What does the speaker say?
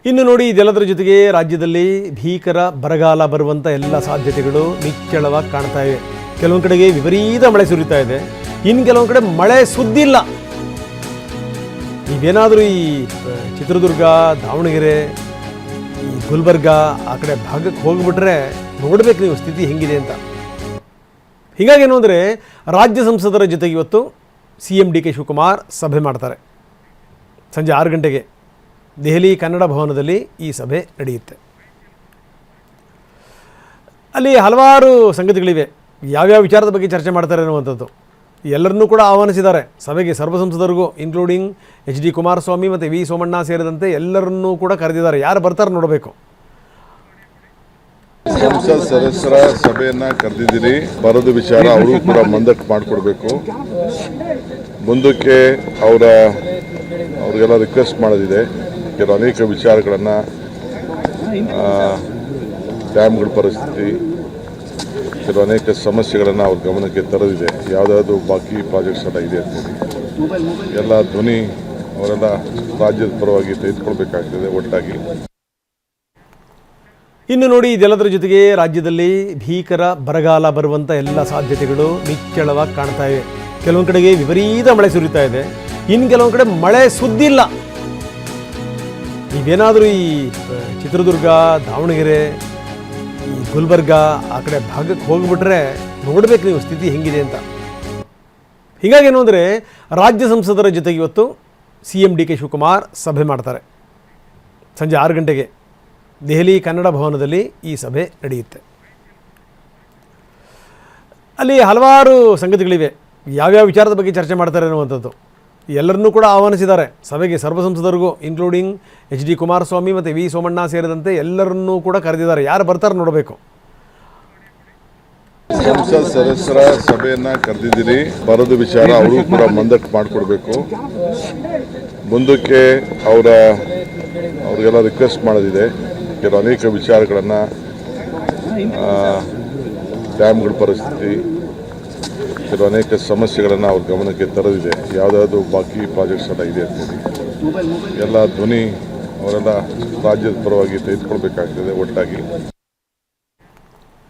ಇನ್ನು ನೋಡಿ, ಇದೆಲ್ಲದರ ಜೊತೆಗೆ ರಾಜ್ಯದಲ್ಲಿ ಭೀಕರ ಬರಗಾಲ ಬರುವಂಥ ಎಲ್ಲ ಸಾಧ್ಯತೆಗಳು ನಿಚ್ಚಳವಾಗಿ ಕಾಣ್ತಾ ಇವೆ. ಕೆಲವೊಂದು ಕಡೆಗೆ ವಿಪರೀತ ಮಳೆ ಸುರಿತಾ ಇದೆ, ಇನ್ನು ಕೆಲವೊಂದು ಕಡೆ ಮಳೆ ಸುದ್ದಿಲ್ಲ. ನೀವೇನಾದರೂ ಈ ಚಿತ್ರದುರ್ಗ, ದಾವಣಗೆರೆ, ಈ ಗುಲ್ಬರ್ಗ ಆ ಕಡೆ ಭಾಗಕ್ಕೆ ಹೋಗಿಬಿಟ್ರೆ ನೋಡ್ಬೇಕು ನೀವು ಸ್ಥಿತಿ ಹೆಂಗಿದೆ ಅಂತ. ಹೀಗಾಗಿ ಏನು ಅಂದರೆ, ರಾಜ್ಯ ಸಂಸದರ ಜೊತೆಗೆ ಇವತ್ತು CM DK ಶಿವಕುಮಾರ್ ಸಭೆ ಮಾಡ್ತಾರೆ. ಸಂಜೆ 6 ಗಂಟೆಗೆ ದೆಹಲಿ ಕನ್ನಡ ಭವನದಲ್ಲಿ ಈ ಸಭೆ ನಡೆಯುತ್ತೆ. ಅಲ್ಲಿ ಹಲವಾರು ಸಂಗತಿಗಳಿವೆ. ಯಾವ್ಯಾವ ವಿಚಾರದ ಬಗ್ಗೆ ಚರ್ಚೆ ಮಾಡ್ತಾರೆ ಅನ್ನುವಂಥದ್ದು ಎಲ್ಲರನ್ನೂ ಕೂಡ ಆಹ್ವಾನಿಸಿದ್ದಾರೆ ಸಭೆಗೆ. ಸರ್ವ ಸಂಸದರಿಗೂ ಇನ್ಕ್ಲೂಡಿಂಗ್ HD ಕುಮಾರಸ್ವಾಮಿ ಮತ್ತು V ಸೋಮಣ್ಣ ಸೇರಿದಂತೆ ಎಲ್ಲರನ್ನೂ ಕೂಡ ಕರೆದಿದ್ದಾರೆ. ಯಾರು ಬರ್ತಾರೆ ನೋಡಬೇಕು. ಸಂಸತ್ ಸದಸ್ಯರ ಸಭೆಯನ್ನ ಕರೆದಿದ್ದೀರಿ. ಬರೋದ ವಿಚಾರ ಅವರು ಕೂಡ ಮಂದಟ್ಟು ಮಾಡಿಕೊಡ್ಬೇಕು. ಮುಂದಕ್ಕೆ ಅವ್ರಿಗೆಲ್ಲ ರಿಕ್ವೆಸ್ಟ್ ಮಾಡೋದಿದೆ. ಕೆಲವು ಅನೇಕ ವಿಚಾರಗಳನ್ನು, ಡ್ಯಾಮ್ಗಳ ಪರಿಸ್ಥಿತಿ, ಕೆಲವು ಅನೇಕ ಸಮಸ್ಯೆಗಳನ್ನು ಅವ್ರ ಗಮನಕ್ಕೆ ತರೋದಿದೆ. ಯಾವುದಾದ್ರು ಬಾಕಿ ಪ್ರಾಜೆಕ್ಟ್ಸ್ ಎಲ್ಲ ಇದೆ ಅಂತೇಳಿ ಎಲ್ಲ ಧ್ವನಿ ಅವರೆಲ್ಲ ರಾಜ್ಯದ ಪರವಾಗಿ ತೆಗೆದುಕೊಳ್ಬೇಕಾಗ್ತದೆ ಒಟ್ಟಾಗಿ. ಇನ್ನು ನೋಡಿ, ಇದೆಲ್ಲದರ ಜೊತೆಗೆ ರಾಜ್ಯದಲ್ಲಿ ಭೀಕರ ಬರಗಾಲ ಬರುವಂಥ ಎಲ್ಲ ಸಾಧ್ಯತೆಗಳು ನಿಚ್ಚಳವಾಗಿ ಕಾಣ್ತಾ ಇವೆ. ಕೆಲವೊಂದು ಕಡೆಗೆ ವಿಪರೀತ ಮಳೆ ಸುರಿತಾ ಇದೆ, ಇನ್ನು ಕೆಲವೊಂದು ಕಡೆ ಮಳೆ ಸುದ್ದಿಲ್ಲ. ನೀವೇನಾದರೂ ಈ ಚಿತ್ರದುರ್ಗ, ದಾವಣಗೆರೆ, ಈ ಗುಲ್ಬರ್ಗ ಆ ಕಡೆ ಭಾಗಕ್ಕೆ ಹೋಗಿಬಿಟ್ರೆ ನೋಡ್ಬೇಕು ನೀವು ಸ್ಥಿತಿ ಹೆಂಗಿದೆ ಅಂತ. ಹೀಗಾಗಿ ಏನು ಅಂದರೆ, ರಾಜ್ಯ ಸಂಸದರ ಜೊತೆಗೆ ಇವತ್ತು CM DK ಶಿವಕುಮಾರ್ ಸಭೆ ಮಾಡ್ತಾರೆ. ಸಂಜೆ 6 ಗಂಟೆಗೆ ದೆಹಲಿ ಕನ್ನಡ ಭವನದಲ್ಲಿ ಈ ಸಭೆ ನಡೆಯುತ್ತೆ. ಅಲ್ಲಿ ಹಲವಾರು ಸಂಗತಿಗಳಿವೆ. ಯಾವ್ಯಾವ ವಿಚಾರದ ಬಗ್ಗೆ ಚರ್ಚೆ ಮಾಡ್ತಾರೆ ಅನ್ನುವಂಥದ್ದು ಎಲ್ಲರನ್ನೂ ಕೂಡ ಆಹ್ವಾನಿಸಿದ್ದಾರೆ ಸಭೆಗೆ. ಸರ್ವ ಸಂಸದರಿಗೂ ಇನ್ಕ್ಲೂಡಿಂಗ್ HD ಕುಮಾರಸ್ವಾಮಿ ಮತ್ತು V ಸೋಮಣ್ಣ ಸೇರಿದಂತೆ ಎಲ್ಲರನ್ನೂ ಕೂಡ ಕರೆದಿದ್ದಾರೆ. ಯಾರು ಬರ್ತಾರೆ ನೋಡಬೇಕು. ಸಂಸತ್ ಸದಸ್ಯರ ಸಭೆಯನ್ನ ಕರೆದಿದ್ದೀರಿ. ಬರೋದ ವಿಚಾರ ಅವರು ಕೂಡ ಮಂದಟ್ಟು ಮಾಡಿಕೊಡ್ಬೇಕು. ಮುಂದಕ್ಕೆ ಅವ್ರಿಗೆಲ್ಲ ರಿಕ್ವೆಸ್ಟ್ ಮಾಡೋದಿದೆ. ಕೆಲವು ಅನೇಕ ವಿಚಾರಗಳನ್ನು, ಡ್ಯಾಮ್ಗಳ ಪರಿಸ್ಥಿತಿ, ಕೆಲವು ಅನೇಕ ಸಮಸ್ಯೆಗಳನ್ನು ಅವ್ರ ಗಮನಕ್ಕೆ ತರೋದಿದೆ. ಯಾವುದಾದ್ರು ಬಾಕಿ ಪ್ರಾಜೆಕ್ಟ್ಸ್ ಎಲ್ಲ ಇದೆ ಅಂತೇಳಿ ಎಲ್ಲ ಧ್ವನಿ ಅವರೆಲ್ಲ ರಾಜ್ಯದ ಪರವಾಗಿ ತೆಗೆದುಕೊಳ್ಬೇಕಾಗ್ತದೆ ಒಟ್ಟಾಗಿ.